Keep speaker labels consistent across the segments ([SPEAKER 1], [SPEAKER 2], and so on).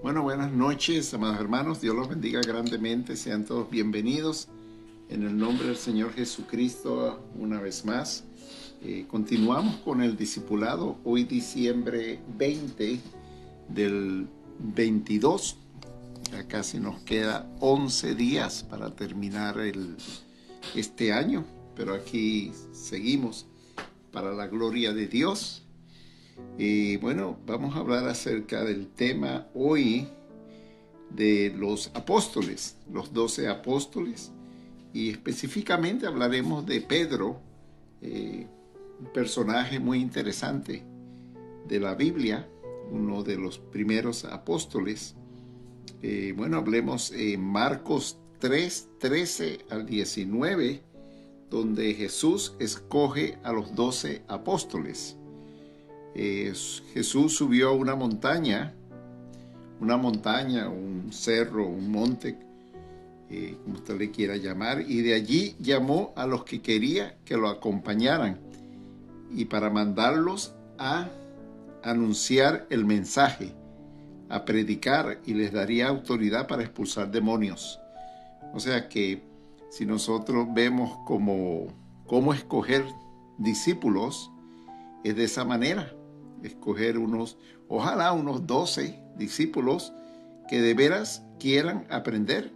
[SPEAKER 1] Bueno, buenas noches, amados hermanos. Dios los bendiga grandemente. Sean todos bienvenidos en el nombre del Señor Jesucristo una vez más. Continuamos con el discipulado. Hoy diciembre 20 del 22. Ya casi nos queda 11 días para terminar este año. Pero aquí seguimos para la gloria de Dios. Bueno, vamos a hablar acerca del tema hoy de los apóstoles, los 12 apóstoles, y específicamente hablaremos de Pedro, un personaje muy interesante de la Biblia, uno de los primeros apóstoles. Bueno, hablemos en Marcos 3, 13 al 19, donde Jesús escoge a los 12 apóstoles. Jesús subió a una montaña, un cerro, un monte, como usted le quiera llamar, y de allí llamó a los que quería que lo acompañaran y para mandarlos a anunciar el mensaje, a predicar, y les daría autoridad para expulsar demonios. O sea que si nosotros vemos cómo escoger discípulos, es de esa manera. Escoger ojalá unos 12 discípulos que de veras quieran aprender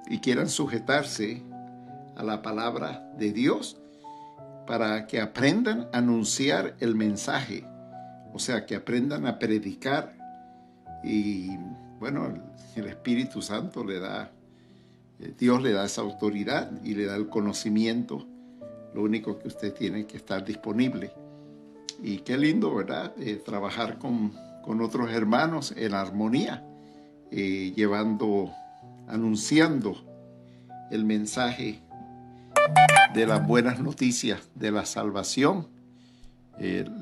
[SPEAKER 1] y quieran sujetarse a la palabra de Dios para que aprendan a anunciar el mensaje, o sea, que aprendan a predicar. Y bueno, el Espíritu Santo Dios le da esa autoridad y le da el conocimiento. Lo único que usted tiene que estar disponible. Y qué lindo, ¿verdad? Trabajar con otros hermanos en armonía, anunciando el mensaje de las buenas noticias de la salvación.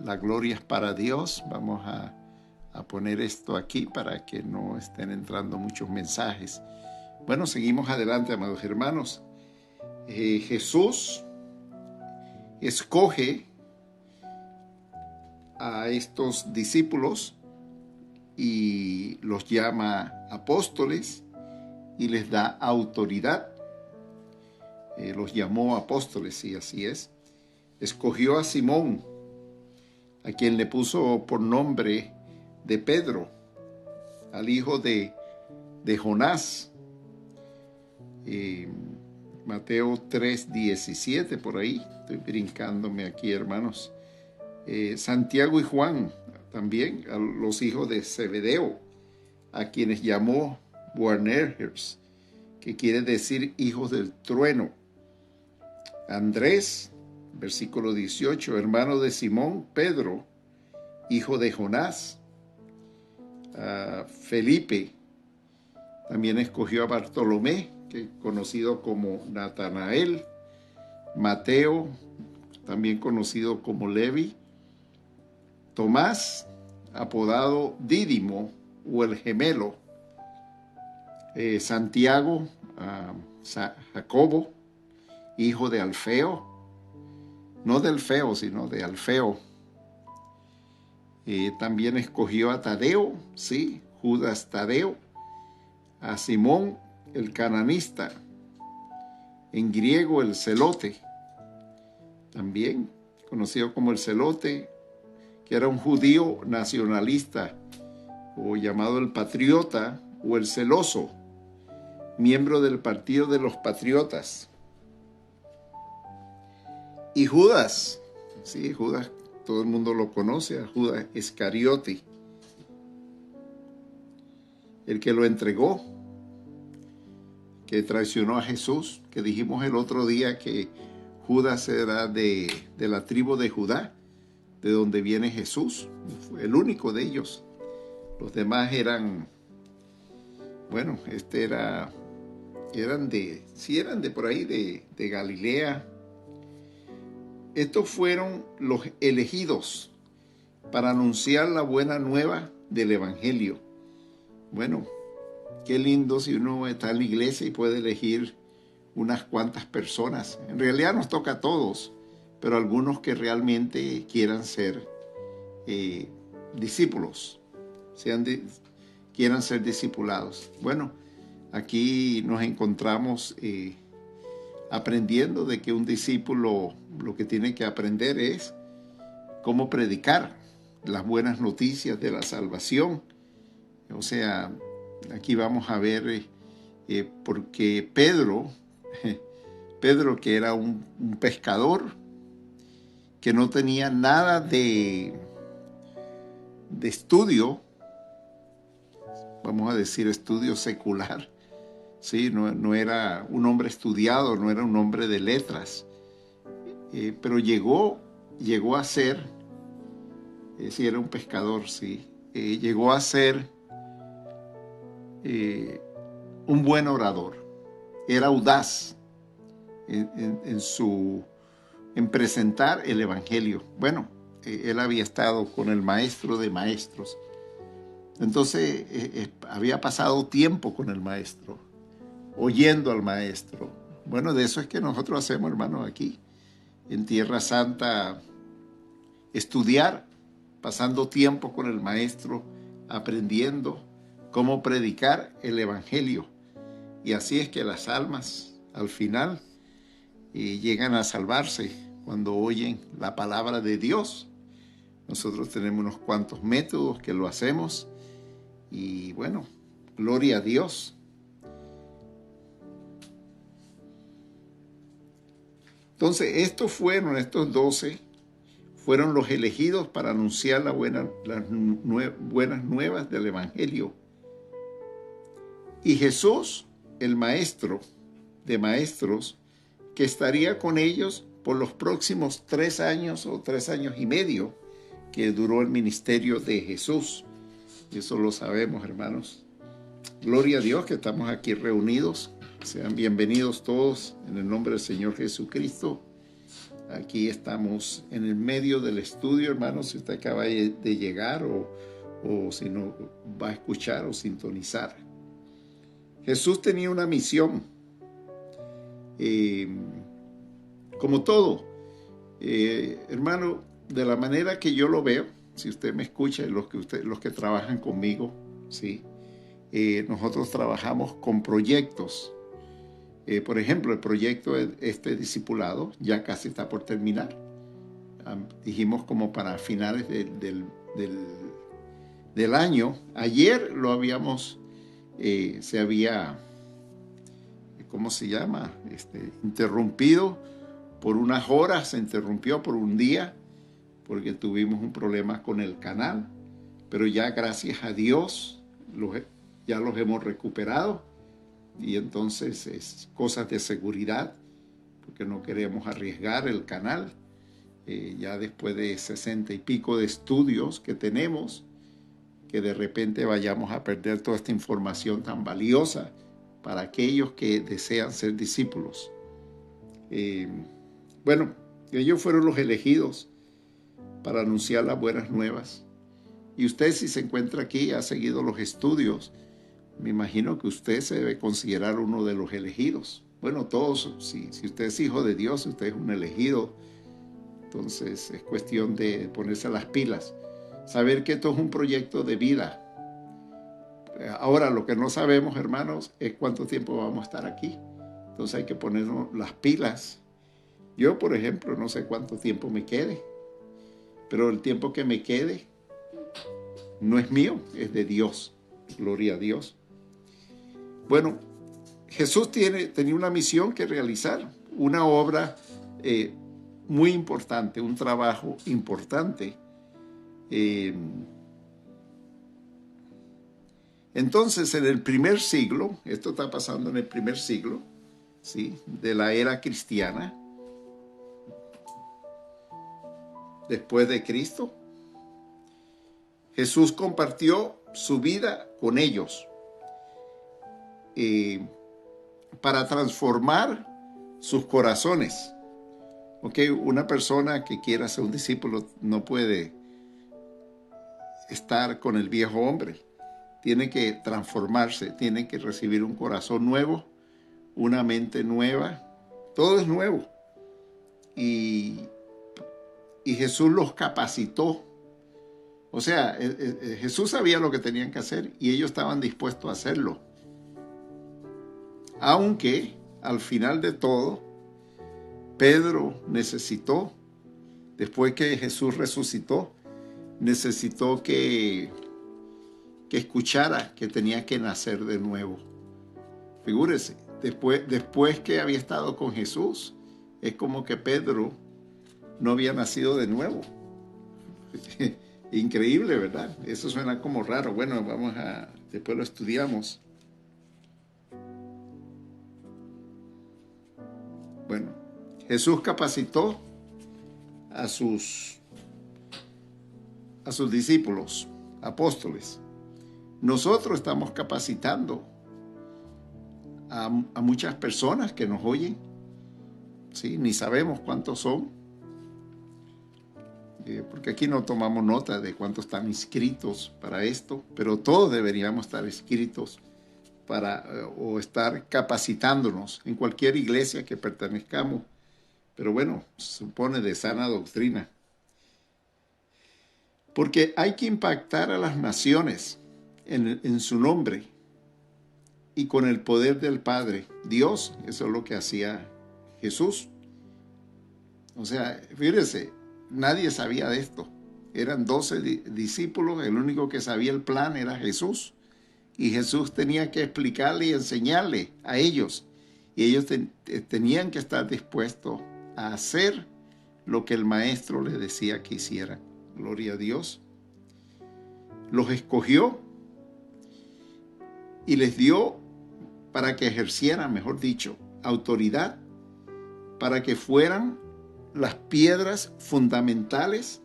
[SPEAKER 1] La gloria es para Dios. Vamos a poner esto aquí para que no estén entrando muchos mensajes. Bueno, seguimos adelante, amados hermanos. Jesús escoge a estos discípulos y los llama apóstoles y les da autoridad. Los llamó apóstoles, y así es. Escogió a Simón, a quien le puso por nombre de Pedro, al hijo de Jonás. Mateo 3:17, por ahí. Estoy brincándome aquí, hermanos. Santiago y Juan, también a los hijos de Zebedeo, a quienes llamó Boanerges, que quiere decir hijos del trueno. Andrés, versículo 18, hermano de Simón Pedro, hijo de Jonás. Felipe también escogió a Bartolomé, que es conocido como Natanael. Mateo, también conocido como Levi. Tomás, apodado Dídimo o el gemelo. Santiago, Jacobo, hijo de Alfeo, no del Feo, sino de Alfeo. También escogió a Tadeo, sí, Judas Tadeo, a Simón el cananista, en griego el celote, también conocido como el celote, que era un judío nacionalista, o llamado el patriota o el celoso, miembro del partido de los patriotas. Y Judas, sí, Judas, todo el mundo lo conoce, a Judas Iscariote, el que lo entregó, que traicionó a Jesús, que dijimos el otro día que Judas era de la tribu de Judá, de donde viene Jesús, fue el único de ellos. Los demás eran de por ahí, de Galilea. Estos fueron los elegidos para anunciar la buena nueva del Evangelio. Bueno, qué lindo si uno está en la iglesia y puede elegir unas cuantas personas. En realidad nos toca a todos, pero algunos que realmente quieran ser discípulos, quieran ser discipulados. Bueno, aquí nos encontramos aprendiendo de que un discípulo lo que tiene que aprender es cómo predicar las buenas noticias de la salvación. O sea, aquí vamos a ver porque Pedro, que era un pescador, que no tenía nada de estudio, vamos a decir estudio secular, ¿sí? No era un hombre estudiado, no era un hombre de letras, pero llegó a ser, sí, era un pescador, sí, llegó a ser un buen orador, era audaz en presentar el evangelio. Bueno, él había estado con el maestro de maestros, entonces había pasado tiempo con el maestro, oyendo al maestro. Bueno, de eso es que nosotros hacemos, hermanos, aquí en Tierra Santa, estudiar, pasando tiempo con el maestro, aprendiendo cómo predicar el evangelio. Y así es que las almas al final llegan a salvarse cuando oyen la palabra de Dios. Nosotros tenemos unos cuantos métodos que lo hacemos y bueno, gloria a Dios. Entonces, estos 12 fueron los elegidos para anunciar las buenas nuevas del evangelio. Y Jesús, el maestro de maestros, que estaría con ellos por los próximos 3 años o 3 años y medio que duró el ministerio de Jesús. Y eso lo sabemos, hermanos. Gloria a Dios que estamos aquí reunidos. Sean bienvenidos todos en el nombre del Señor Jesucristo. Aquí estamos en el medio del estudio, hermanos, si usted acaba de llegar o si no va a escuchar o sintonizar. Jesús tenía una misión. Como todo, hermano, de la manera que yo lo veo, si usted me escucha, los que trabajan conmigo, ¿sí? Nosotros trabajamos con proyectos. Por ejemplo, el proyecto discipulado ya casi está por terminar. Dijimos como para finales del año. Ayer lo habíamos, se había, ¿cómo se llama? Interrumpido por unas horas, se interrumpió por un día porque tuvimos un problema con el canal, pero ya gracias a Dios ya los hemos recuperado y entonces es cosas de seguridad porque no queremos arriesgar el canal. Ya después de 60 y pico de estudios que tenemos, que de repente vayamos a perder toda esta información tan valiosa para aquellos que desean ser discípulos. Bueno, ellos fueron los elegidos para anunciar las buenas nuevas. Y usted, si se encuentra aquí, ha seguido los estudios, me imagino que usted se debe considerar uno de los elegidos. Bueno, todos, si usted es hijo de Dios, usted es un elegido, entonces es cuestión de ponerse las pilas, saber que esto es un proyecto de vida. Ahora, lo que no sabemos, hermanos, es cuánto tiempo vamos a estar aquí. Entonces hay que ponernos las pilas. Yo, por ejemplo, no sé cuánto tiempo me quede, pero el tiempo que me quede no es mío, es de Dios. Gloria a Dios. Bueno, Jesús tenía una misión que realizar, una obra muy importante, un trabajo importante. Entonces, en el primer siglo, esto está pasando en el primer siglo, ¿sí?, de la era cristiana, después de Cristo, Jesús compartió su vida con ellos para transformar sus corazones. Okay, una persona que quiera ser un discípulo no puede estar con el viejo hombre. Tiene que transformarse, tiene que recibir un corazón nuevo, una mente nueva. Todo es nuevo. Y Jesús los capacitó O sea, Jesús sabía lo que tenían que hacer y ellos estaban dispuestos a hacerlo. Aunque al final de todo, Pedro necesitó, después que Jesús resucitó, necesitó que escuchara que tenía que nacer de nuevo. Figúrese, después que había estado con Jesús, es como que Pedro no había nacido de nuevo. Increíble, ¿verdad? Eso suena como raro. Bueno, después lo estudiamos. Bueno, Jesús capacitó a sus discípulos, apóstoles. Nosotros estamos capacitando a muchas personas que nos oyen. ¿Sí? Ni sabemos cuántos son. Porque aquí no tomamos nota de cuántos están inscritos para esto, pero todos deberíamos estar inscritos o estar capacitándonos en cualquier iglesia que pertenezcamos. Pero bueno, se supone de sana doctrina. Porque hay que impactar a las naciones en su nombre y con el poder del Padre. Dios, eso es lo que hacía Jesús. O sea, fíjese, nadie sabía de esto. Eran 12 discípulos, el único que sabía el plan era Jesús. Y Jesús tenía que explicarle y enseñarle a ellos. Y ellos tenían que estar dispuestos a hacer lo que el maestro les decía que hicieran. Gloria a Dios. Los escogió y les dio para que ejercieran, mejor dicho, autoridad, para que fueran las piedras fundamentales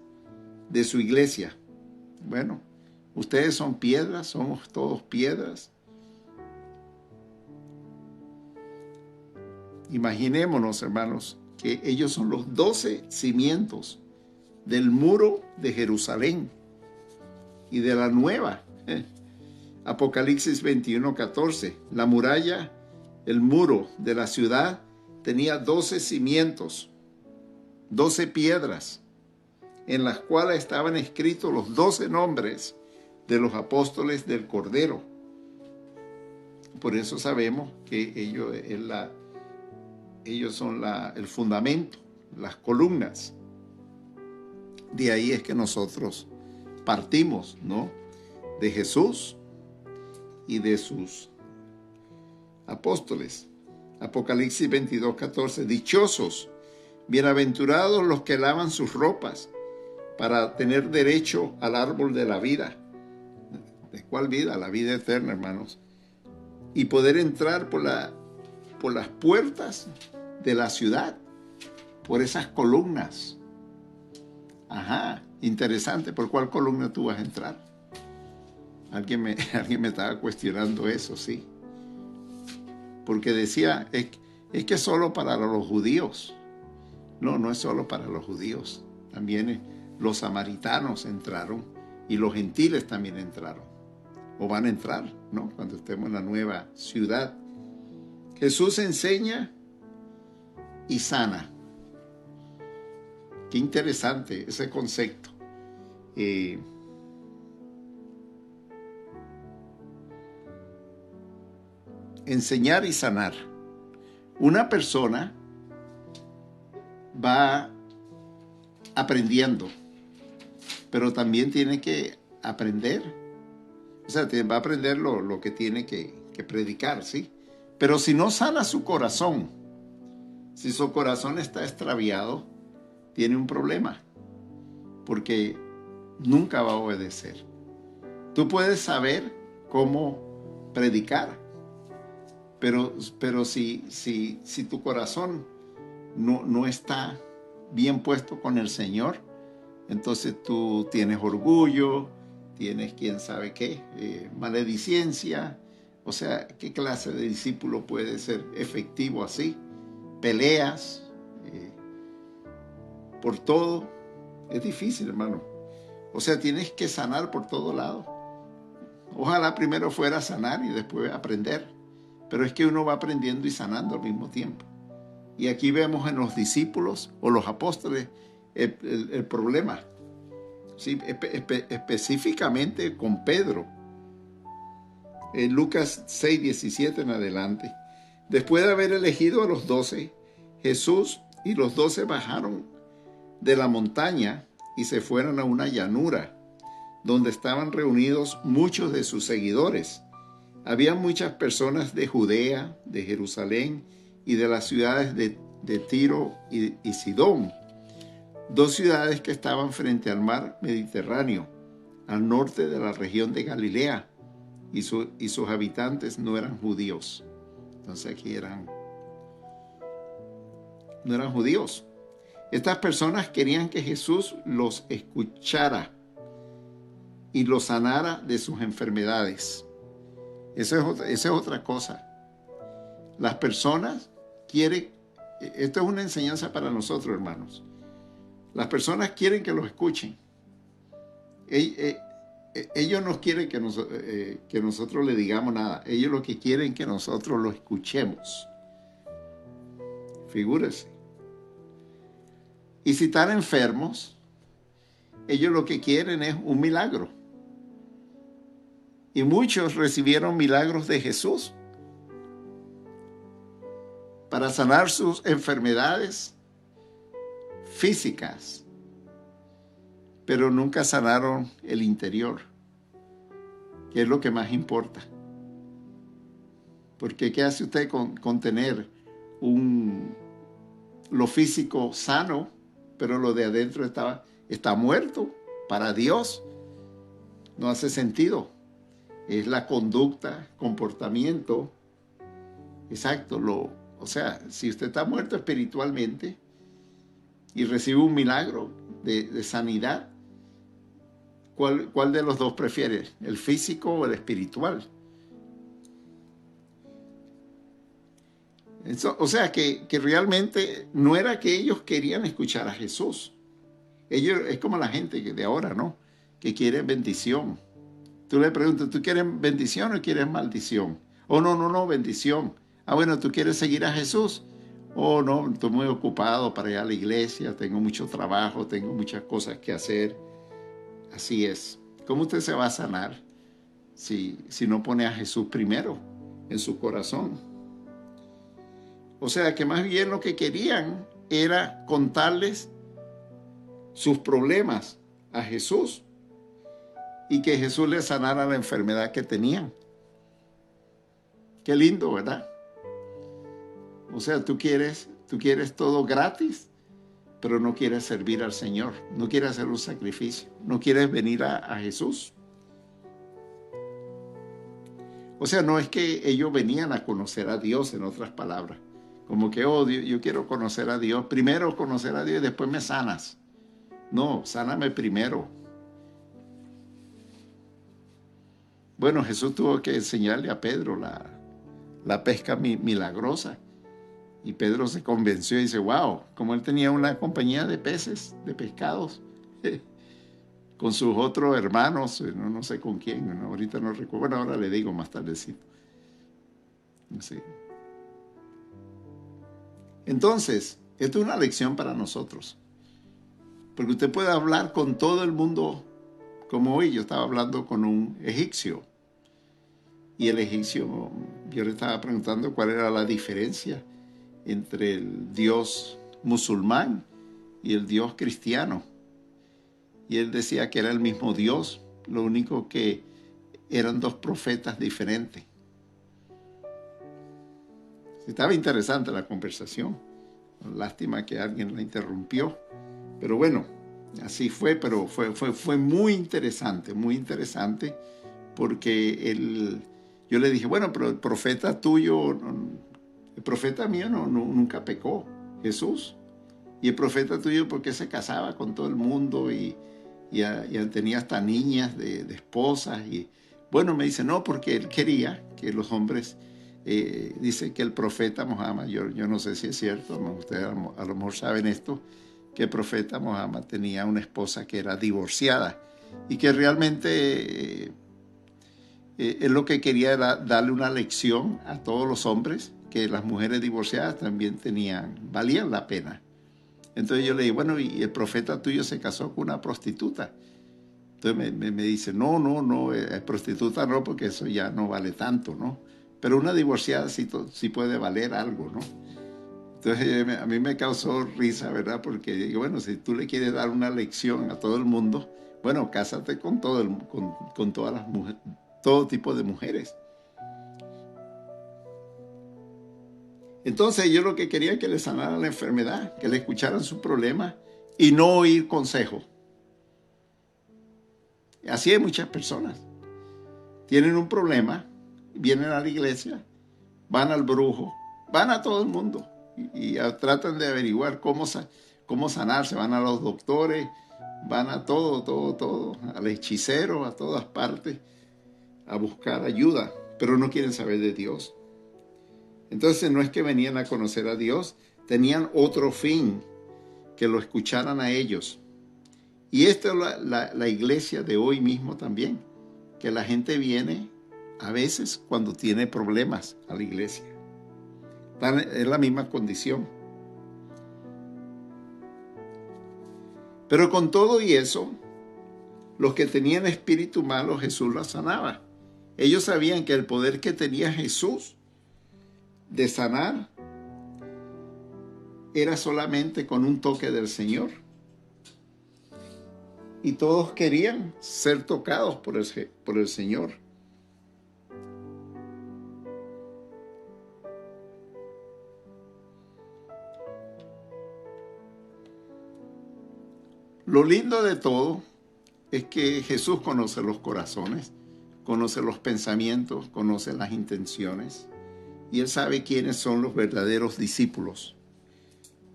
[SPEAKER 1] de su iglesia. Bueno, ustedes son piedras, somos todos piedras. Imaginémonos, hermanos, que ellos son los 12 cimientos del muro de Jerusalén y de la nueva. Apocalipsis 21:14. La muralla, el muro de la ciudad, tenía 12 cimientos, 12 piedras, en las cuales estaban escritos los 12 nombres de los apóstoles del Cordero. Por eso sabemos que ellos son el fundamento, las columnas. De ahí es que nosotros partimos, ¿no? De Jesús y de sus apóstoles. Apocalipsis 22:14. Dichosos, bienaventurados los que lavan sus ropas para tener derecho al árbol de la vida. ¿De cuál vida? La vida eterna, hermanos. Y poder entrar por las puertas de la ciudad, por esas columnas. Ajá, interesante. ¿Por cuál columna tú vas a entrar? Alguien me estaba cuestionando eso, sí. Porque decía, es que es solo para los judíos. No, no es solo para los judíos. También los samaritanos entraron y los gentiles también entraron. O van a entrar, ¿no? Cuando estemos en la nueva ciudad. Jesús enseña y sana. Qué interesante ese concepto. Enseñar y sanar. Una persona va aprendiendo, pero también tiene que aprender. O sea, va a aprender lo que tiene que predicar, ¿sí? Pero si no sana su corazón, si su corazón está extraviado, tiene un problema, porque nunca va a obedecer. Tú puedes saber cómo predicar, pero si tu corazón no está bien puesto con el Señor, entonces tú tienes orgullo, tienes quién sabe qué, maledicencia. O sea, ¿qué clase de discípulo puede ser efectivo así? Peleas por todo. Es difícil, hermano. O sea, tienes que sanar por todo lado. Ojalá primero fuera a sanar y después aprender. Pero es que uno va aprendiendo y sanando al mismo tiempo. Y aquí vemos en los discípulos o los apóstoles el problema. sí, específicamente con Pedro. En Lucas 6:17 en adelante. Después de haber elegido a los 12, Jesús y los 12 bajaron de la montaña y se fueron a una llanura, donde estaban reunidos muchos de sus seguidores. Había muchas personas de Judea, de Jerusalén y de las ciudades de Tiro y Sidón, dos ciudades que estaban frente al mar Mediterráneo, al norte de la región de Galilea, y sus habitantes no eran judíos. Entonces aquí no eran judíos. Estas personas querían que Jesús los escuchara y los sanara de sus enfermedades. Esa es otra cosa. Las personas quieren, esto es una enseñanza para nosotros, hermanos. Las personas quieren que los escuchen. Ellos no quieren que nosotros le digamos nada. Ellos lo que quieren es que nosotros lo escuchemos. Figúrese. Y si están enfermos, ellos lo que quieren es un milagro. Y muchos recibieron milagros de Jesús para sanar sus enfermedades físicas, pero nunca sanaron el interior, que es lo que más importa. Porque ¿qué hace usted con tener lo físico sano, pero lo de adentro está muerto? Para Dios no hace sentido. Es la conducta, comportamiento. Exacto. O sea, si usted está muerto espiritualmente y recibe un milagro de sanidad, ¿cuál de los dos prefiere? ¿El físico o el espiritual? O sea, que realmente no era que ellos querían escuchar a Jesús. Ellos, es como la gente de ahora, ¿no? Que quiere bendición. Tú le preguntas, ¿tú quieres bendición o quieres maldición? Oh, no, bendición. Ah, bueno, ¿tú quieres seguir a Jesús? Oh, no, estoy muy ocupado para ir a la iglesia, tengo mucho trabajo, tengo muchas cosas que hacer. Así es. ¿Cómo usted se va a sanar si no pone a Jesús primero en su corazón? O sea, que más bien lo que querían era contarles sus problemas a Jesús y que Jesús les sanara la enfermedad que tenían. Qué lindo, ¿verdad? O sea, tú quieres todo gratis, pero no quieres servir al Señor, no quieres hacer un sacrificio, no quieres venir a Jesús. O sea, no es que ellos venían a conocer a Dios, en otras palabras. Como que, oh, Dios, yo quiero conocer a Dios. Primero conocer a Dios y después me sanas. No, sáname primero. Bueno, Jesús tuvo que enseñarle a Pedro la pesca milagrosa. Y Pedro se convenció y dice, wow, como él tenía una compañía de peces, de pescados, con sus otros hermanos, no sé con quién, ¿no? Ahorita no recuerdo, bueno, ahora le digo más tardecito. Sí. Entonces, esto es una lección para nosotros, porque usted puede hablar con todo el mundo, como hoy yo estaba hablando con un egipcio, y el egipcio, yo le estaba preguntando cuál era la diferencia entre el Dios musulmán y el Dios cristiano. Y él decía que era el mismo Dios, lo único que eran dos profetas diferentes. Estaba interesante la conversación. Lástima que alguien la interrumpió. Pero bueno, así fue, pero fue muy interesante porque yo le dije, bueno, pero el profeta tuyo, el profeta mío nunca pecó, Jesús. Y el profeta tuyo, ¿por qué se casaba con todo el mundo y tenía hasta niñas de esposas? Y bueno, me dice, no, porque él quería que los hombres, dice que el profeta Muhammad, yo no sé si es cierto, ustedes a lo mejor saben esto, que el profeta Muhammad tenía una esposa que era divorciada y que realmente él lo que quería era darle una lección a todos los hombres, que las mujeres divorciadas también valían la pena. Entonces yo le dije, bueno, y el profeta tuyo se casó con una prostituta. Entonces me dice, no, prostituta no, porque eso ya no vale tanto, ¿no? Pero una divorciada sí puede valer algo, ¿no? Entonces a mí me causó risa, ¿verdad? Porque digo, bueno, si tú le quieres dar una lección a todo el mundo, bueno, cásate con con todas las mujeres, todo tipo de mujeres. Entonces yo lo que quería es que le sanaran la enfermedad, que le escucharan su problema y no oír consejos. Así hay muchas personas. Tienen un problema, vienen a la iglesia, van al brujo, van a todo el mundo y tratan de averiguar cómo sanarse. Van a los doctores, van a todo, al hechicero, a todas partes, a buscar ayuda, pero no quieren saber de Dios. Entonces no es que venían a conocer a Dios, tenían otro fin, que lo escucharan a ellos. Y esta es la iglesia de hoy mismo también, que la gente viene a veces cuando tiene problemas a la iglesia. Es la misma condición. Pero con todo y eso, los que tenían espíritu malo, Jesús los sanaba. Ellos sabían que el poder que tenía Jesús de sanar era solamente con un toque del Señor. Y todos querían ser tocados por el Señor. Lo lindo de todo es que Jesús conoce los corazones, conoce los pensamientos, conoce las intenciones, y Él sabe quiénes son los verdaderos discípulos,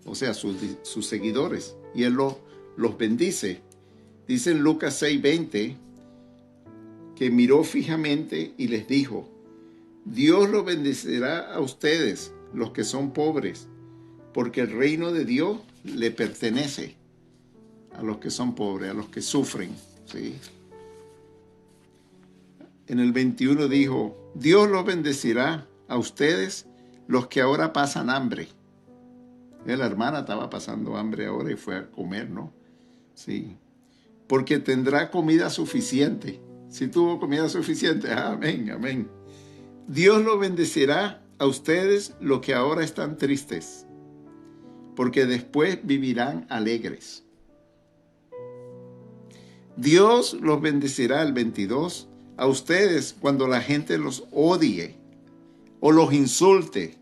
[SPEAKER 1] o sea, sus seguidores, y Él los bendice. Dice en Lucas 6:20 que miró fijamente y les dijo, Dios los bendecirá a ustedes, los que son pobres, porque el reino de Dios le pertenece a los que son pobres, a los que sufren. ¿Sí? En el 21 dijo, Dios los bendecirá a ustedes, los que ahora pasan hambre. La hermana estaba pasando hambre ahora y fue a comer, ¿no? Sí. Porque tendrá comida suficiente. Si tuvo comida suficiente, amén, amén. Dios los bendecirá a ustedes, los que ahora están tristes, porque después vivirán alegres. Dios los bendecirá, el 22, a ustedes cuando la gente los odie o los insulte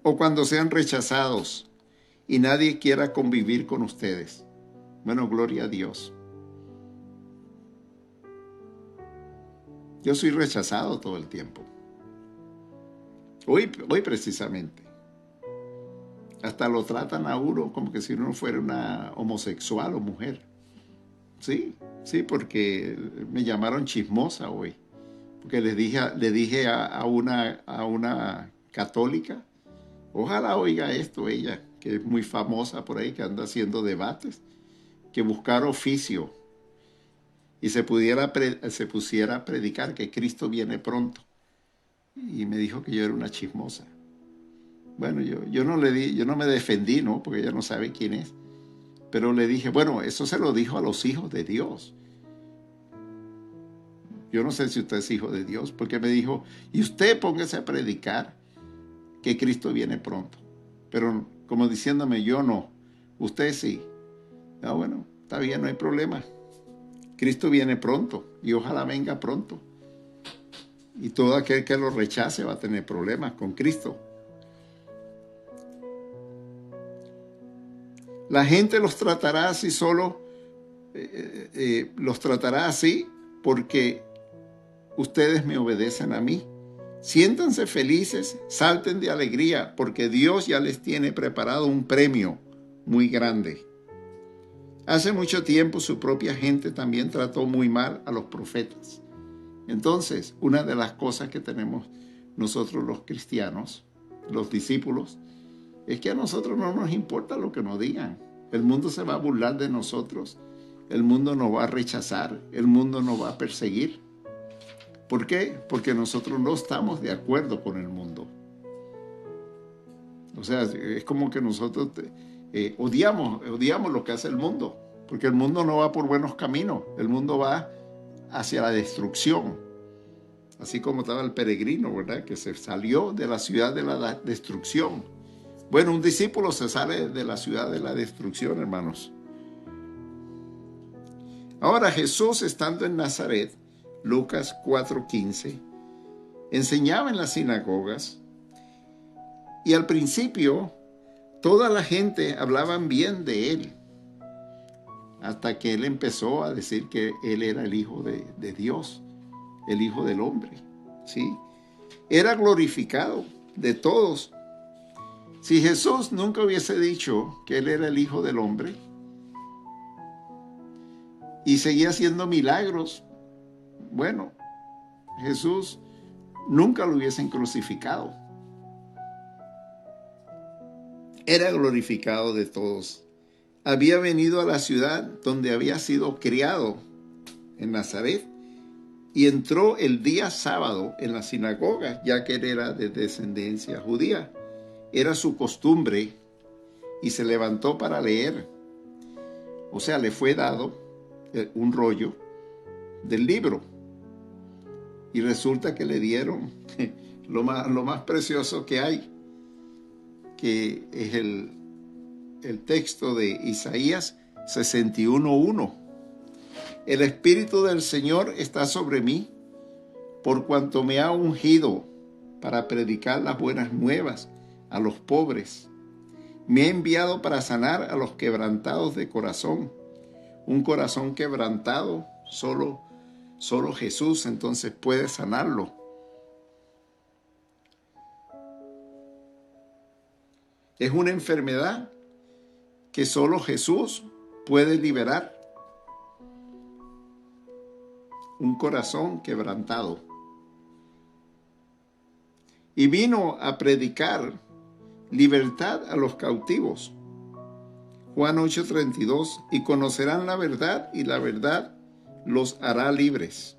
[SPEAKER 1] o cuando sean rechazados y nadie quiera convivir con ustedes. Bueno, gloria a Dios. Yo soy rechazado todo el tiempo. Hoy precisamente. Hasta lo tratan a uno como que si uno fuera una homosexual o mujer. Sí, porque me llamaron chismosa hoy. Porque le dije a una católica, ojalá oiga esto ella, que es muy famosa por ahí, que anda haciendo debates, que buscar oficio y se pusiera a predicar que Cristo viene pronto. Y me dijo que yo era una chismosa. Bueno, yo no me defendí, ¿no? Porque ella no sabe quién es. Pero le dije, bueno, eso se lo dijo a los hijos de Dios. Yo no sé si usted es hijo de Dios, porque me dijo, y usted póngase a predicar que Cristo viene pronto. Pero como diciéndome, yo no, usted sí. Ah, bueno, está bien, no hay problema. Cristo viene pronto y ojalá venga pronto. Y todo aquel que lo rechace va a tener problemas con Cristo. La gente los tratará así los tratará así porque ustedes me obedecen a mí. Siéntanse felices, salten de alegría, porque Dios ya les tiene preparado un premio muy grande. Hace mucho tiempo su propia gente también trató muy mal a los profetas. Entonces, una de las cosas que tenemos nosotros los cristianos, los discípulos, es que a nosotros no nos importa lo que nos digan. El mundo se va a burlar de nosotros. El mundo nos va a rechazar. El mundo nos va a perseguir. ¿Por qué? Porque nosotros no estamos de acuerdo con el mundo. O sea, es como que nosotros odiamos lo que hace el mundo. porque el mundo no va por buenos caminos, el mundo va hacia la destrucción. Así como estaba el peregrino, ¿verdad? Que se salió de la ciudad de la destrucción. Bueno, un discípulo se sale de la ciudad de la destrucción, hermanos. Ahora Jesús, estando en Nazaret, Lucas 4:15, enseñaba en las sinagogas, y al principio toda la gente hablaban bien de él, hasta que él empezó a decir que él era el Hijo de Dios, el Hijo del Hombre, ¿sí? Era glorificado de todos. Si Jesús nunca hubiese dicho que él era el Hijo del Hombre y seguía haciendo milagros, bueno, Jesús nunca lo hubiesen crucificado. Era glorificado de todos. Había venido a la ciudad donde había sido criado, en Nazaret, y entró el día sábado en la sinagoga, ya que él era de descendencia judía. Era su costumbre, y se levantó para leer. O sea, le fue dado un rollo del libro. Y resulta que le dieron lo más precioso que hay, que es el texto de Isaías 61:1. El Espíritu del Señor está sobre mí, por cuanto me ha ungido para predicar las buenas nuevas a los pobres. Me ha enviado para sanar a los quebrantados de corazón. Un corazón quebrantado, solo Jesús entonces puede sanarlo. Es una enfermedad que solo Jesús puede liberar. Un corazón quebrantado. Y vino a predicar libertad a los cautivos. Juan 8:32, y conocerán la verdad, y la verdad los hará libres.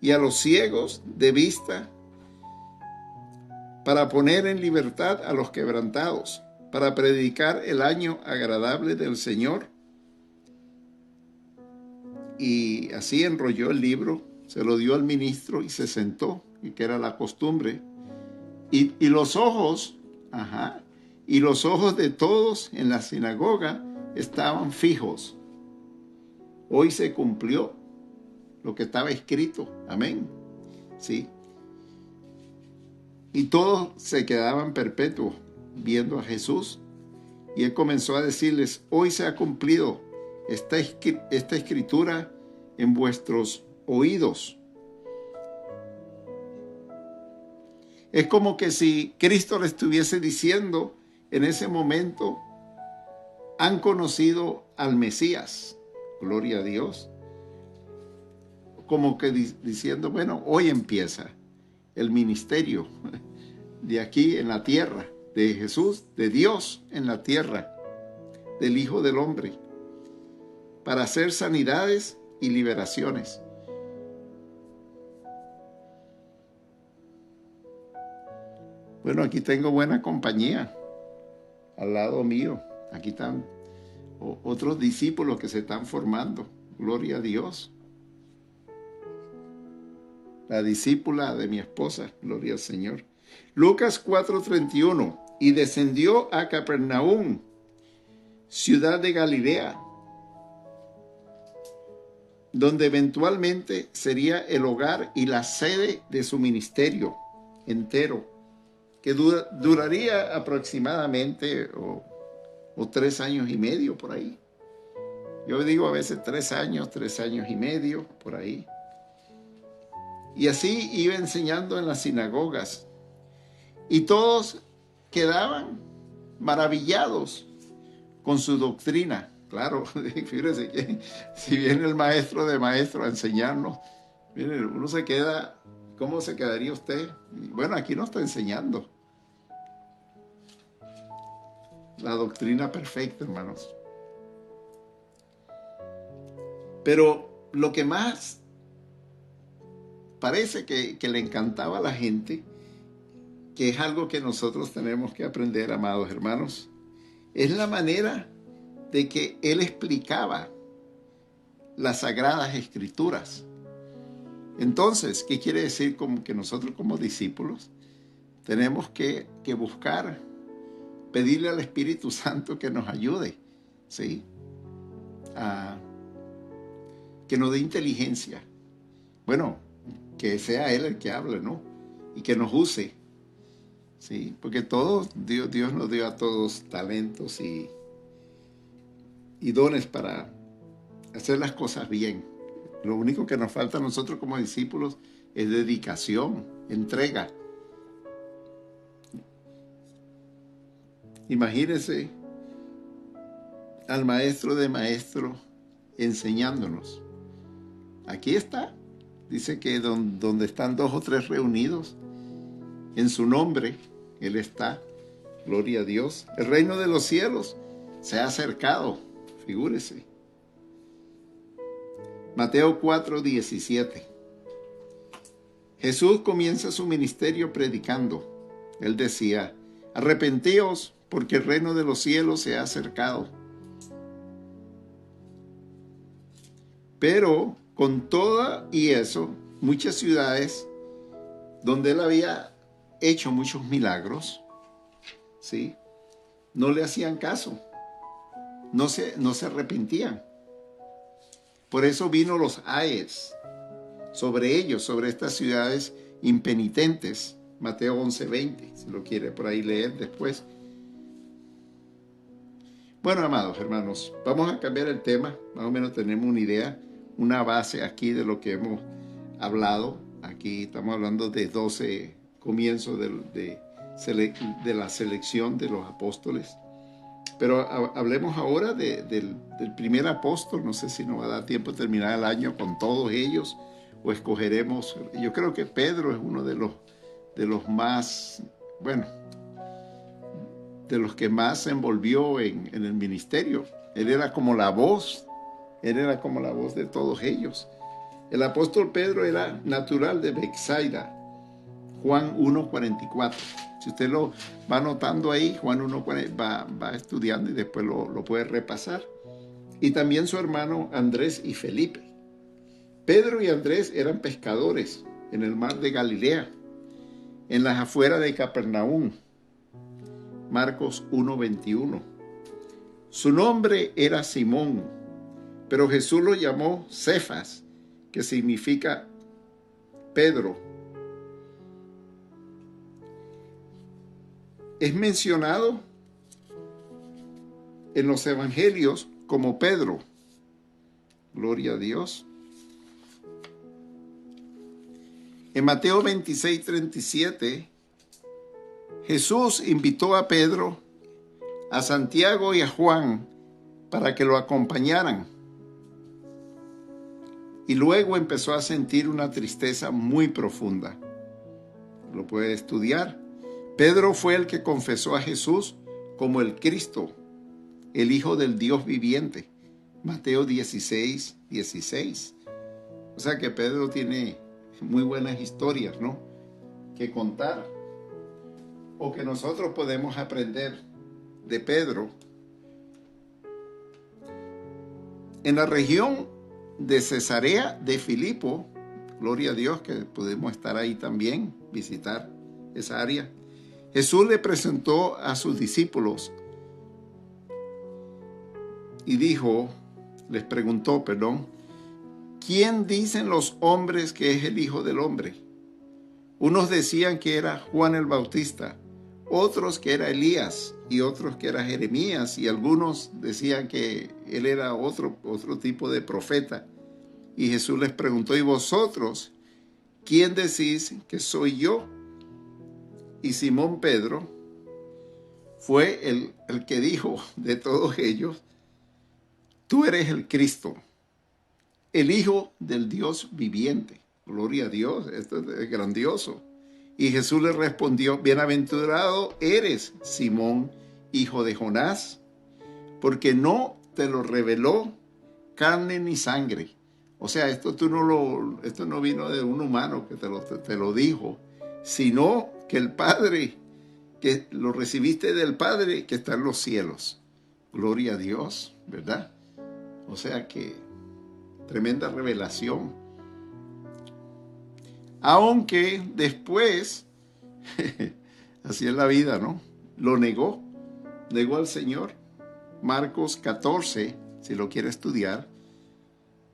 [SPEAKER 1] Y a los ciegos de vista, para poner en libertad a los quebrantados, para predicar el año agradable del Señor. Y así enrolló el libro, se lo dio al ministro y se sentó, y que era la costumbre. Y los ojos, y los ojos de todos en la sinagoga estaban fijos. Hoy se cumplió lo que estaba escrito. Amén. Sí. Y todos se quedaban perpetuos viendo a Jesús. Y él comenzó a decirles: hoy se ha cumplido esta escritura en vuestros oídos. Es como que si Cristo le estuviese diciendo en ese momento: han conocido al Mesías. Gloria a Dios. Como que diciendo, bueno, hoy empieza el ministerio de aquí en la tierra, de Jesús, de Dios en la tierra, del Hijo del Hombre, para hacer sanidades y liberaciones. Bueno, aquí tengo buena compañía al lado mío. Aquí están otros discípulos que se están formando. Gloria a Dios. La discípula de mi esposa, gloria al Señor. Lucas 4:31. Y descendió a Capernaum, ciudad de Galilea, donde eventualmente sería el hogar y la sede de su ministerio entero, que duraría aproximadamente o 3 años y medio por ahí. Yo digo a veces 3 años y medio por ahí. Y así iba enseñando en las sinagogas. Y todos quedaban maravillados con su doctrina. Claro, fíjense que si viene el maestro de maestros a enseñarnos, miren, uno se queda, ¿cómo se quedaría usted? Bueno, aquí nos está enseñando la doctrina perfecta, hermanos. Pero lo que más parece que le encantaba a la gente, que es algo que nosotros tenemos que aprender, amados hermanos, es la manera de que él explicaba las Sagradas Escrituras. Entonces, ¿qué quiere decir? Como que nosotros como discípulos tenemos que buscar, pedirle al Espíritu Santo que nos ayude, ¿sí? Que nos dé inteligencia. Bueno, que sea Él el que hable, ¿no? Y que nos use, ¿sí? Porque Dios nos dio a todos talentos y dones para hacer las cosas bien. Lo único que nos falta a nosotros como discípulos es dedicación, entrega. Imagínense al maestro de maestros enseñándonos. Aquí está. Dice que donde están 2 o 3 reunidos, en su nombre, Él está. Gloria a Dios. El reino de los cielos se ha acercado. Figúrese. Mateo 4:17. Jesús comienza su ministerio predicando. Él decía, arrepentíos porque el reino de los cielos se ha acercado. Pero con todo y eso, muchas ciudades donde él había hecho muchos milagros, ¿sí?, no le hacían caso, no se arrepentían. Por eso vino los ayes sobre ellos, sobre estas ciudades impenitentes. Mateo 11:20, si lo quiere por ahí leer después. Bueno, amados hermanos, vamos a cambiar el tema. Más o menos tenemos una idea, una base aquí de lo que hemos hablado. Aquí estamos hablando de 12 comienzos de la selección de los apóstoles. Pero hablemos ahora del primer apóstol. No sé si nos va a dar tiempo de terminar el año con todos ellos o escogeremos. Yo creo que Pedro es uno de los más, bueno, de los que más se envolvió en el ministerio. Él era como la voz de todos ellos. El apóstol Pedro era natural de Betsaida, Juan 1:44. Si usted lo va anotando ahí, Juan 1:40, va estudiando y después lo puede repasar. Y también su hermano Andrés y Felipe. Pedro y Andrés eran pescadores en el mar de Galilea, en las afueras de Capernaum. Marcos 1:21. Su nombre era Simón, pero Jesús lo llamó Cefas, que significa Pedro. Es mencionado en los evangelios como Pedro. Gloria a Dios. En Mateo 26:37, Jesús invitó a Pedro, a Santiago y a Juan para que lo acompañaran. Y luego empezó a sentir una tristeza muy profunda. Lo puede estudiar. Pedro fue el que confesó a Jesús como el Cristo, el Hijo del Dios viviente. Mateo 16:16. O sea que Pedro tiene muy buenas historias, ¿no?, que contar, o que nosotros podemos aprender de Pedro. En la región de Cesarea de Filipo, gloria a Dios que podemos estar ahí también, visitar esa área, Jesús le presentó a sus discípulos y les preguntó, ¿quién dicen los hombres que es el Hijo del Hombre? Unos decían que era Juan el Bautista, otros que era Elías y otros que era Jeremías, y algunos decían que él era otro tipo de profeta. Y Jesús les preguntó, ¿y vosotros quién decís que soy yo? Y Simón Pedro fue el que dijo de todos ellos, tú eres el Cristo, el Hijo del Dios viviente. Gloria a Dios, esto es grandioso. Y Jesús le respondió, bienaventurado eres, Simón, hijo de Jonás, porque no te lo reveló carne ni sangre. O sea, esto no vino de un humano que te lo dijo, sino que el Padre, que lo recibiste del Padre que está en los cielos. Gloria a Dios, ¿verdad? O sea que tremenda revelación. Aunque después, así es la vida, ¿no? Lo negó al Señor. Marcos 14, si lo quiere estudiar,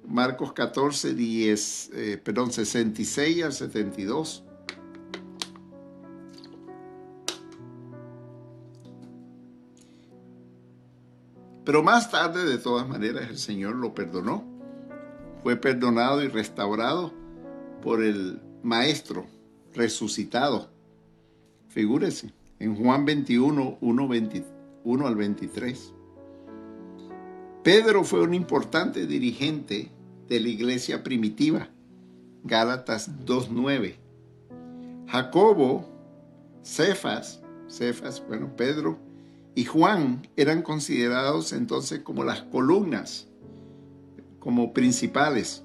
[SPEAKER 1] Marcos 14, 66 al 72. Pero más tarde, de todas maneras, el Señor lo perdonó. Fue perdonado y restaurado por el Maestro resucitado. Figúrese, en Juan 21, 1 al 23. Pedro fue un importante dirigente de la iglesia primitiva, Gálatas 2:9. Jacobo, Cefas, Pedro y Juan eran considerados entonces como las columnas, como principales.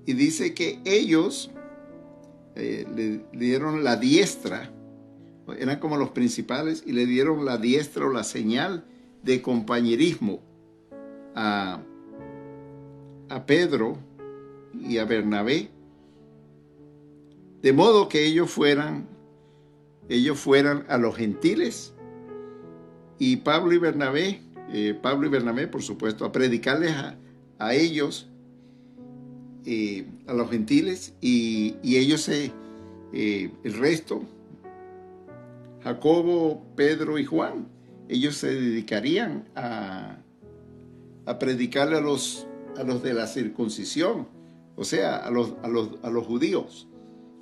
[SPEAKER 1] Y dice que ellos le dieron la diestra, eran como los principales, y le dieron la diestra o la señal de compañerismo a Pedro y a Bernabé, de modo que ellos fueran a los gentiles, y Pablo y Bernabé, por supuesto, a predicarles a ellos, a los gentiles, y ellos, el resto, Jacobo, Pedro y Juan, ellos se dedicarían a predicarle a los de la circuncisión, o sea, a los judíos.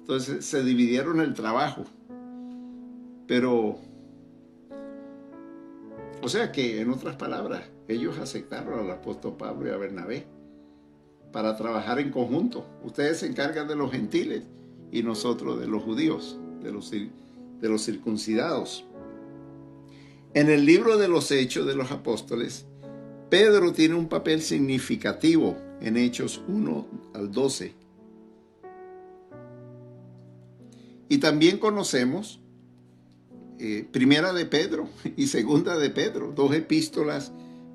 [SPEAKER 1] Entonces se dividieron el trabajo. Pero, o sea que, en otras palabras, ellos aceptaron al apóstol Pablo y a Bernabé para trabajar en conjunto. Ustedes se encargan de los gentiles y nosotros de los judíos, de los circuncidados. En el libro de los Hechos de los Apóstoles, Pedro tiene un papel significativo en Hechos 1 al 12. Y también conocemos Primera de Pedro y Segunda de Pedro, dos epístolas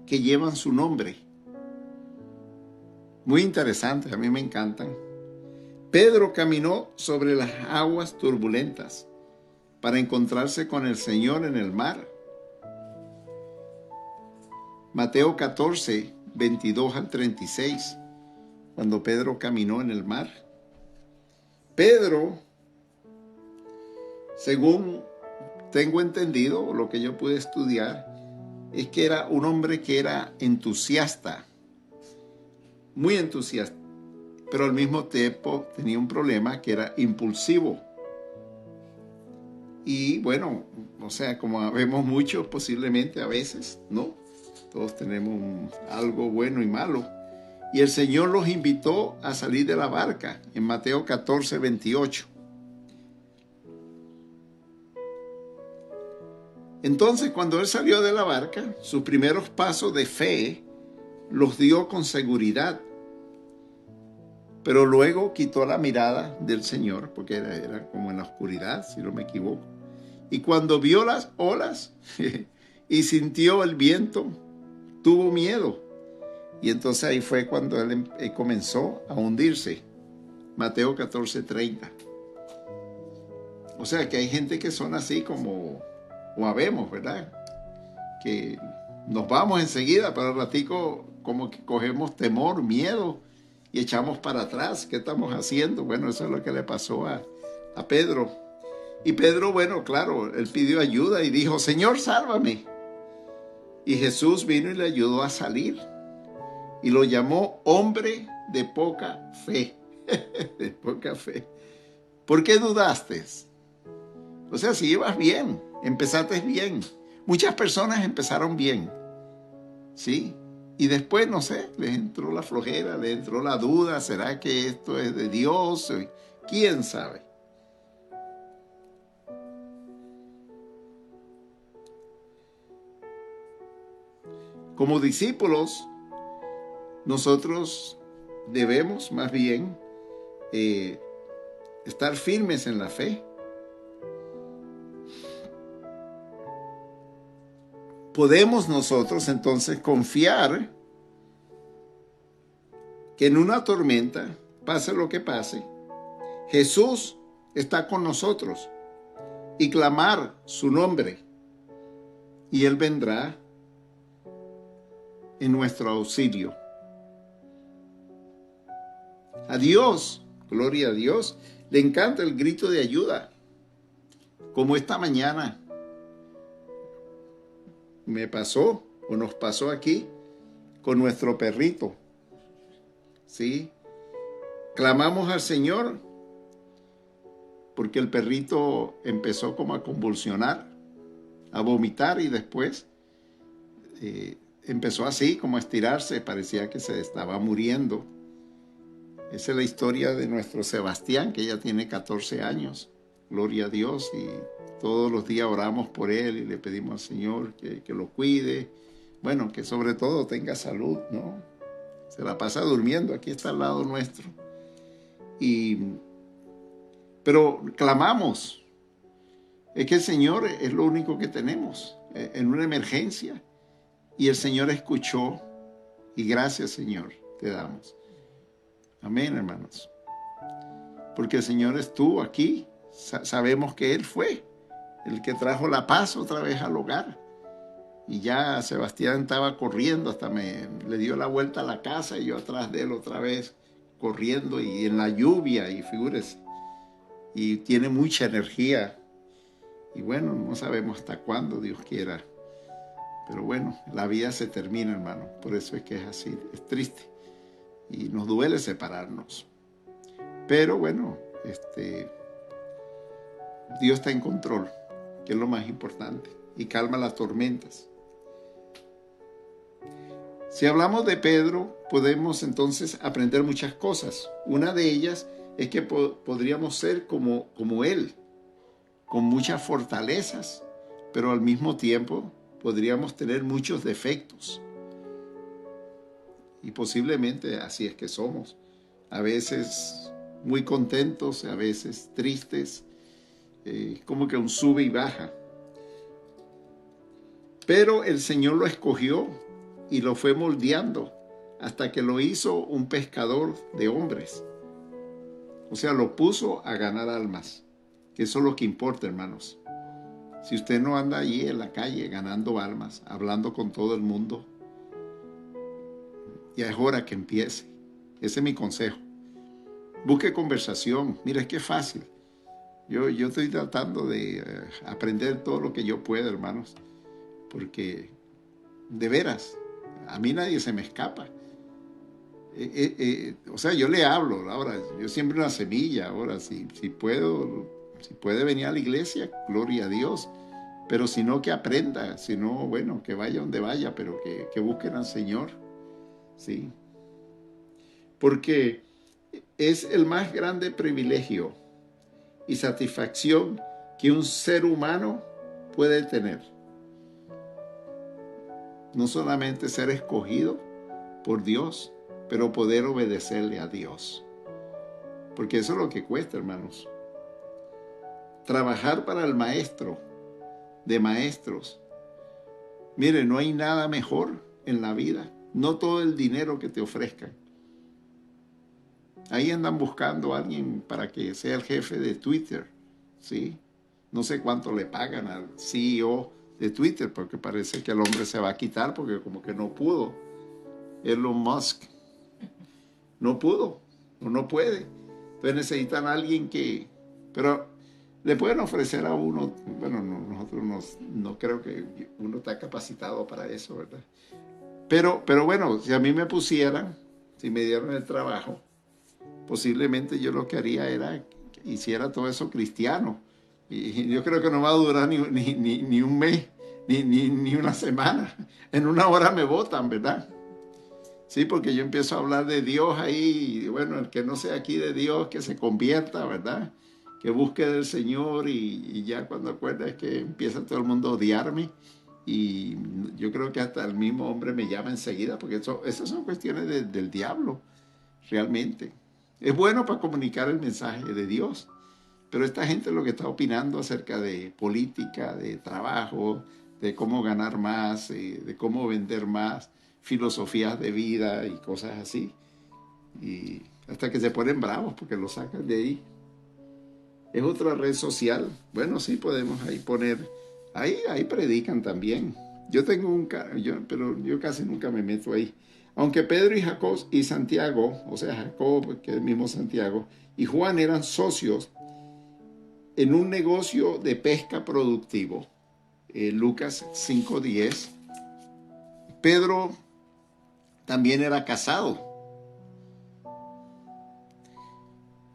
[SPEAKER 1] que llevan su nombre. Muy interesantes, a mí me encantan. Pedro caminó sobre las aguas turbulentas para encontrarse con el Señor en el mar. Mateo 14, 22 al 36, cuando Pedro caminó en el mar. Pedro, según tengo entendido, lo que yo pude estudiar, es que era un hombre que era entusiasta, muy entusiasta, pero al mismo tiempo tenía un problema que era impulsivo. Y bueno, o sea, como vemos mucho, posiblemente a veces, ¿no? Todos tenemos algo bueno y malo. Y el Señor los invitó a salir de la barca en Mateo 14, 28. Entonces, cuando él salió de la barca, sus primeros pasos de fe los dio con seguridad. Pero luego quitó la mirada del Señor, porque era como en la oscuridad, si no me equivoco. Y cuando vio las olas y sintió el viento, tuvo miedo. Y entonces ahí fue cuando él comenzó a hundirse. Mateo 14:30. O sea que hay gente que son así como habemos, ¿verdad? Que nos vamos enseguida, pero al ratico como que cogemos temor, miedo y echamos para atrás. ¿Qué estamos haciendo? Bueno, eso es lo que le pasó a Pedro. Y Pedro, bueno, claro, él pidió ayuda y dijo, Señor, sálvame. Y Jesús vino y le ayudó a salir. Y lo llamó hombre de poca fe. De poca fe. ¿Por qué dudaste? O sea, si ibas bien, empezaste bien. Muchas personas empezaron bien, ¿sí? Y después, no sé, les entró la flojera, les entró la duda. ¿Será que esto es de Dios? ¿Quién sabe? Como discípulos, nosotros debemos más bien estar firmes en la fe. Podemos nosotros entonces confiar que en una tormenta, pase lo que pase, Jesús está con nosotros y clamar su nombre y Él vendrá en nuestro auxilio. A Dios, gloria a Dios, le encanta el grito de ayuda, como esta mañana me pasó o nos pasó aquí con nuestro perrito. ¿Sí? Clamamos al Señor porque el perrito empezó como a convulsionar, a vomitar y después empezó así como a estirarse, parecía que se estaba muriendo. Esa es la historia de nuestro Sebastián, que ya tiene 14 años, gloria a Dios, y todos los días oramos por él y le pedimos al Señor que lo cuide, bueno, que sobre todo tenga salud, ¿no? Se la pasa durmiendo, aquí está al lado nuestro. Pero clamamos, es que el Señor es lo único que tenemos en una emergencia. Y el Señor escuchó y gracias, Señor, te damos. Amén, hermanos. Porque el Señor estuvo aquí. Sabemos que Él fue el que trajo la paz otra vez al hogar. Y ya Sebastián estaba corriendo, hasta le dio la vuelta a la casa y yo atrás de él otra vez corriendo y en la lluvia, y figúrese. Y tiene mucha energía. Y bueno, no sabemos hasta cuándo Dios quiera. Pero bueno, la vida se termina, hermano. Por eso es que es así, es triste. Y nos duele separarnos. Pero bueno, Dios está en control, que es lo más importante. Y calma las tormentas. Si hablamos de Pedro, podemos entonces aprender muchas cosas. Una de ellas es que podríamos ser como él, con muchas fortalezas, pero al mismo tiempo podríamos tener muchos defectos. Y posiblemente así es que somos. A veces muy contentos, a veces tristes, como que un sube y baja. Pero el Señor lo escogió y lo fue moldeando hasta que lo hizo un pescador de hombres. O sea, lo puso a ganar almas, que eso es lo que importa, hermanos. Si usted no anda allí en la calle ganando almas, hablando con todo el mundo, ya es hora que empiece. Ese es mi consejo. Busque conversación. Mira, es que es fácil. Yo estoy tratando de aprender todo lo que yo pueda, hermanos, porque de veras, a mí nadie se me escapa. O sea, yo le hablo, ahora, yo siembro una semilla, ahora, si puede venir a la iglesia, gloria a Dios, pero si no, que aprenda, si no, bueno, que vaya donde vaya, pero que busquen al Señor, ¿sí? Porque es el más grande privilegio y satisfacción que un ser humano puede tener. No solamente ser escogido por Dios, pero poder obedecerle a Dios. Porque eso es lo que cuesta, hermanos. Trabajar para el maestro de maestros. Mire, no hay nada mejor en la vida. No todo el dinero que te ofrezcan. Ahí andan buscando a alguien para que sea el jefe de Twitter, ¿sí? No sé cuánto le pagan al CEO de Twitter, porque parece que el hombre se va a quitar porque como que no pudo. Elon Musk no pudo, no puede. Entonces necesitan a alguien pero le pueden ofrecer a uno, bueno, nosotros no creo que uno está capacitado para eso, ¿verdad? Pero bueno, si a mí me pusieran, si me dieran el trabajo, posiblemente yo lo que haría era que hiciera todo eso cristiano. Y yo creo que no va a durar ni un mes, ni una semana. En una hora me botan, ¿verdad? Sí, porque yo empiezo a hablar de Dios ahí, y bueno, el que no sea aquí de Dios, que se convierta, ¿verdad? Que busque del Señor y ya cuando acuerda es que empieza todo el mundo a odiarme. Y yo creo que hasta el mismo hombre me llama enseguida, porque esas son cuestiones del diablo, realmente. Es bueno para comunicar el mensaje de Dios, Pero esta gente lo que está opinando acerca de política, de trabajo, de cómo ganar más, de cómo vender más, filosofías de vida y cosas así. Y hasta que se ponen bravos porque lo sacan de ahí. Es otra red social. Bueno, sí podemos ahí poner, ahí predican también. Yo tengo pero yo casi nunca me meto ahí. Aunque Pedro y Jacob y Santiago, o sea, Jacob, que es el mismo Santiago, y Juan eran socios en un negocio de pesca productivo. Lucas 5:10. Pedro también era casado.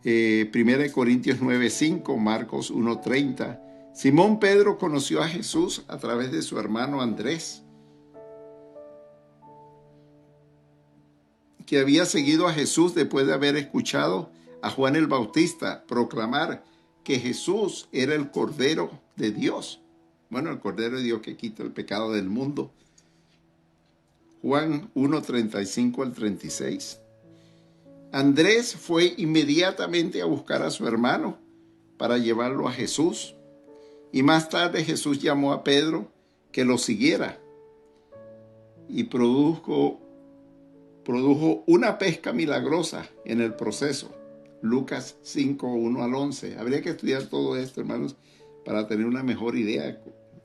[SPEAKER 1] 1 Corintios 9:5, Marcos 1:30. Simón Pedro conoció a Jesús a través de su hermano Andrés, que había seguido a Jesús después de haber escuchado a Juan el Bautista proclamar que Jesús era el Cordero de Dios. Bueno, el Cordero de Dios que quita el pecado del mundo. Juan 1:35 al 36. Andrés fue inmediatamente a buscar a su hermano para llevarlo a Jesús. Y más tarde Jesús llamó a Pedro que lo siguiera y produjo una pesca milagrosa en el proceso. Lucas 5:1 al 11. Habría que estudiar todo esto, hermanos, para tener una mejor idea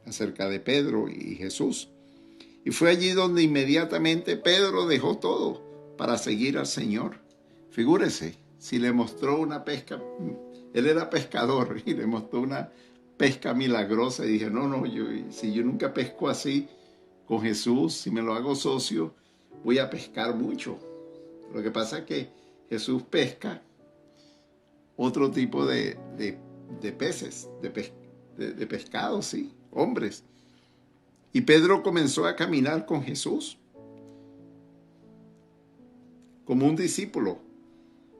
[SPEAKER 1] acerca de Pedro y Jesús. Y fue allí donde inmediatamente Pedro dejó todo para seguir al Señor. Figúrese, si le mostró una pesca, él era pescador y le mostró una pesca milagrosa y dije, no, si yo nunca pesco así con Jesús, si me lo hago socio, voy a pescar mucho. Lo que pasa es que Jesús pesca otro tipo de peces, de pescados, sí, hombres. Y Pedro comenzó a caminar con Jesús como un discípulo,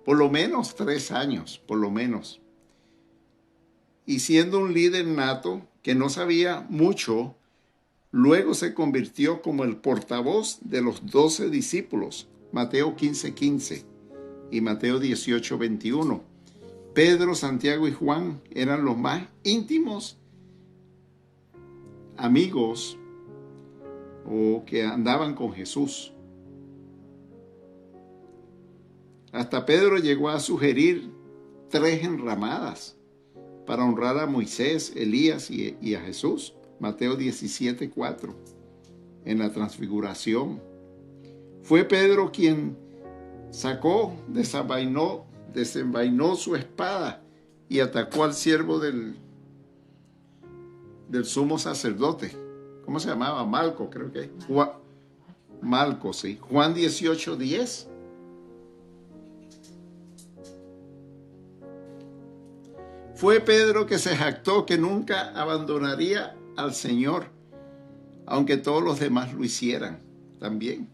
[SPEAKER 1] por lo menos 3 años, por lo menos. Y siendo un líder nato que no sabía mucho, luego se convirtió como el portavoz de los 12 discípulos, Mateo 15:15 y Mateo 18:21. Pedro, Santiago y Juan eran los más íntimos amigos o que andaban con Jesús. Hasta Pedro llegó a sugerir 3 enramadas para honrar a Moisés, Elías y a Jesús. Mateo 17:4, en la transfiguración. Fue Pedro quien desenvainó su espada y atacó al siervo del sumo sacerdote. ¿Cómo se llamaba? Malco, creo que. Malco, sí. Juan 18:10. Fue Pedro que se jactó que nunca abandonaría al Señor, aunque todos los demás lo hicieran también.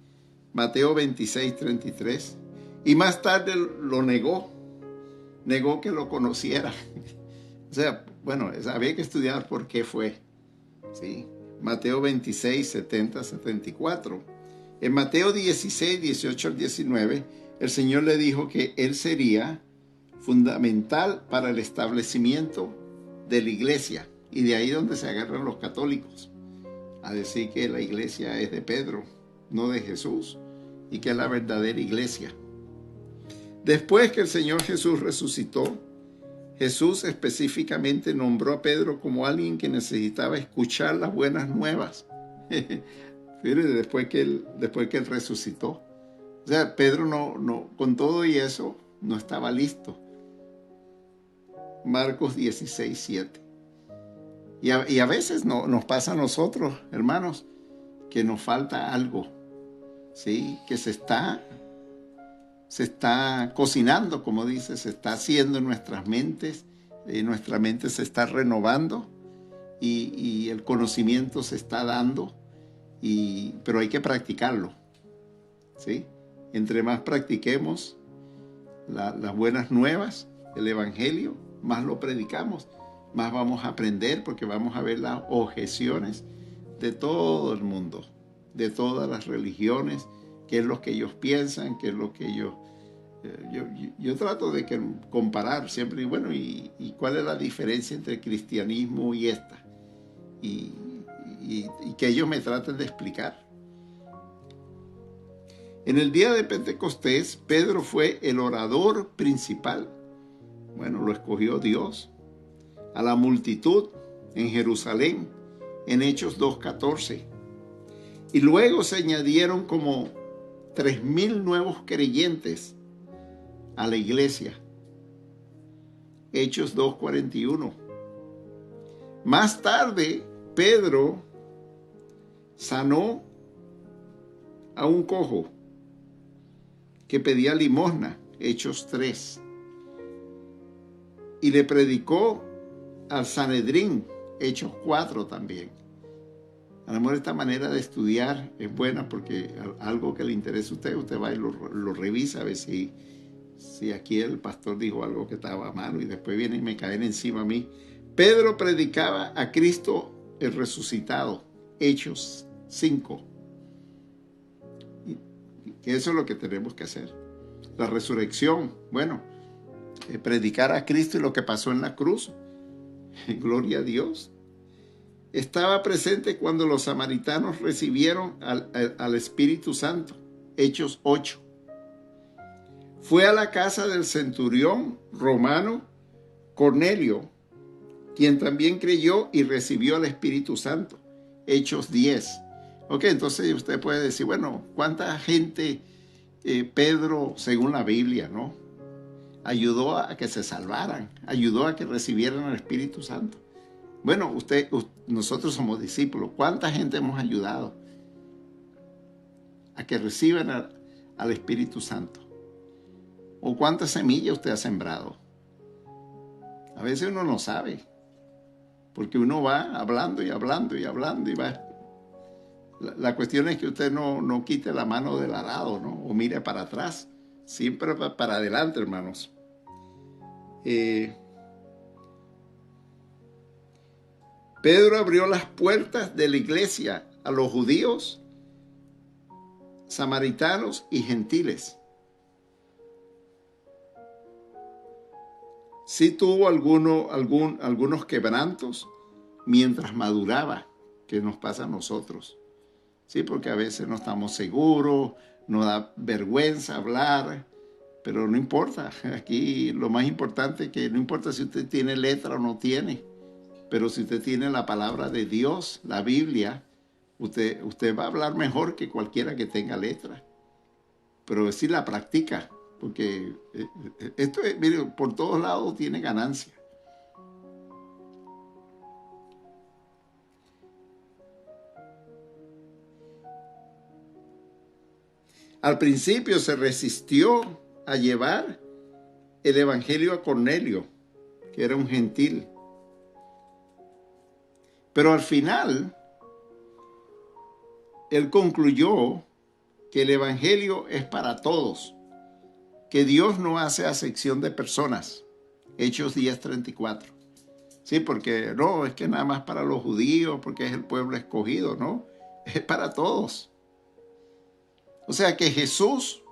[SPEAKER 1] Mateo 26:33. Y más tarde lo negó que lo conociera. O sea, bueno, había que estudiar por qué fue. ¿Sí? Mateo 26:70-74. En Mateo 16:18 al 19, el Señor le dijo que Él sería fundamental para el establecimiento de la iglesia. Y de ahí donde se agarran los católicos a decir que la iglesia es de Pedro, no de Jesús, y que es la verdadera iglesia. Después que el Señor Jesús resucitó, Jesús específicamente nombró a Pedro como alguien que necesitaba escuchar las buenas nuevas. Después que él resucitó. O sea, Pedro no, con todo y eso, no estaba listo. Marcos 16:7. Y a veces nos pasa a nosotros, hermanos, que nos falta algo, ¿sí? Que se está cocinando, como dice, se está haciendo en nuestras mentes, nuestra mente se está renovando y el conocimiento se está dando, pero hay que practicarlo, ¿sí? Entre más practiquemos las buenas nuevas, el Evangelio, más lo predicamos, más vamos a aprender porque vamos a ver las objeciones de todo el mundo, de todas las religiones, qué es lo que ellos piensan, qué es lo que ellos Yo trato de comparar siempre, y bueno, y cuál es la diferencia entre el cristianismo y esta, y que ellos me traten de explicar. En el día de Pentecostés, Pedro fue el orador principal. Bueno, lo escogió Dios. A la multitud en Jerusalén, en Hechos 2:14. Y luego se añadieron como 3,000 nuevos creyentes a la iglesia. Hechos 2:41. Más tarde, Pedro sanó a un cojo que pedía limosna, Hechos 3. Y le predicó al Sanedrín, Hechos 4 también. A lo mejor esta manera de estudiar es buena porque algo que le interesa a usted va y lo revisa a ver si aquí el pastor dijo algo que estaba mal y después viene y me caen encima a mí. Pedro predicaba a Cristo el resucitado, Hechos 5. Y eso es lo que tenemos que hacer. La resurrección, bueno, predicar a Cristo y lo que pasó en la cruz. Gloria a Dios. Estaba presente cuando los samaritanos recibieron al Espíritu Santo, Hechos 8. Fue a la casa del centurión romano Cornelio, quien también creyó y recibió al Espíritu Santo, Hechos 10. Ok, entonces usted puede decir, bueno, ¿cuánta gente Pedro, según la Biblia, ¿no?, ayudó a que se salvaran, ayudó a que recibieran el Espíritu Santo? Bueno, nosotros somos discípulos. ¿Cuánta gente hemos ayudado a que reciban al Espíritu Santo? ¿O cuántas semillas usted ha sembrado? A veces uno no sabe, porque uno va hablando y hablando y hablando y va. La cuestión es que usted no quite la mano del arado, ¿no?, o mire para atrás, siempre para adelante, hermanos. Pedro abrió las puertas de la iglesia a los judíos, samaritanos y gentiles. Sí tuvo algunos quebrantos mientras maduraba, que nos pasa a nosotros. Sí, porque a veces no estamos seguros, nos da vergüenza hablar, pero no importa. Aquí lo más importante es que no importa si usted tiene letra o no tiene, pero si usted tiene la palabra de Dios, la Biblia, usted va a hablar mejor que cualquiera que tenga letra. Pero si la practica, porque esto es, mire, por todos lados tiene ganancia. Al principio se resistió a llevar el evangelio a Cornelio, que era un gentil. Pero al final, él concluyó que el evangelio es para todos, que Dios no hace acepción de personas. Hechos 10:34. Sí, porque no, es que nada más para los judíos, porque es el pueblo escogido, no, es para todos. O sea que Jesús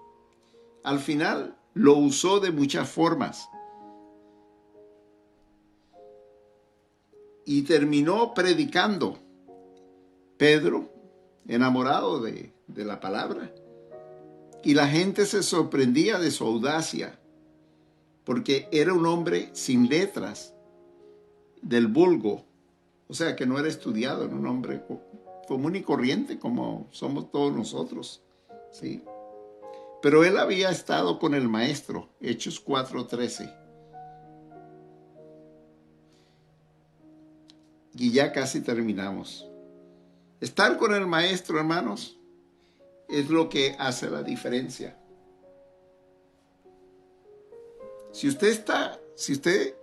[SPEAKER 1] al final lo usó de muchas formas y terminó predicando. Pedro, enamorado de la palabra, y la gente se sorprendía de su audacia, porque era un hombre sin letras, del vulgo, o sea que no era estudiado, era un hombre común y corriente como somos todos nosotros, ¿sí? Pero él había estado con el maestro, Hechos 4:13. Y ya casi terminamos. Estar con el maestro, hermanos, es lo que hace la diferencia. Si usted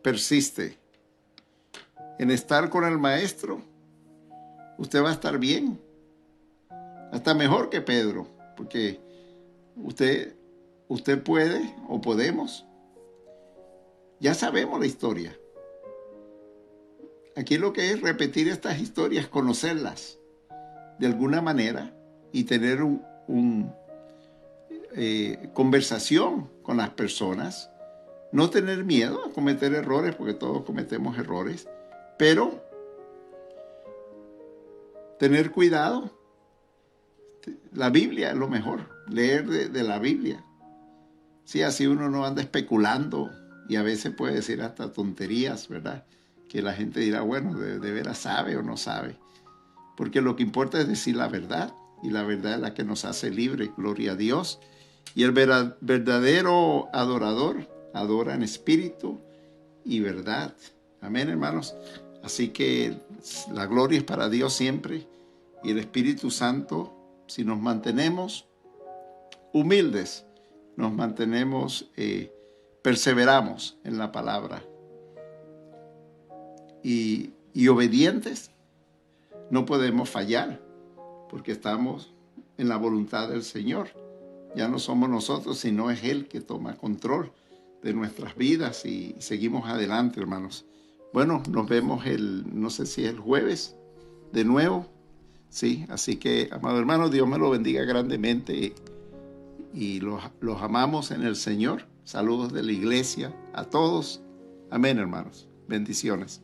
[SPEAKER 1] persiste en estar con el maestro, usted va a estar bien, hasta mejor que Pedro, porque usted puede o podemos. Ya sabemos la historia. Aquí lo que es repetir estas historias, conocerlas de alguna manera y tener conversación con las personas, no tener miedo a cometer errores, porque todos cometemos errores, pero tener cuidado. La Biblia es lo mejor, leer de la Biblia. Sí, así uno no anda especulando y a veces puede decir hasta tonterías, ¿verdad? Que la gente dirá, bueno, de veras sabe o no sabe. Porque lo que importa es decir la verdad, y la verdad es la que nos hace libres, gloria a Dios. Y el verdadero adorador adora en espíritu y verdad. Amén, hermanos. Así que la gloria es para Dios siempre, y el Espíritu Santo, si nos mantenemos humildes, nos mantenemos, perseveramos en la palabra y obedientes, no podemos fallar, porque estamos en la voluntad del Señor. Ya no somos nosotros, sino es Él que toma control de nuestras vidas y seguimos adelante, hermanos. Bueno, nos vemos no sé si es el jueves, de nuevo. Sí, así que, amado hermano, Dios me lo bendiga grandemente y los amamos en el Señor. Saludos de la iglesia a todos. Amén, hermanos. Bendiciones.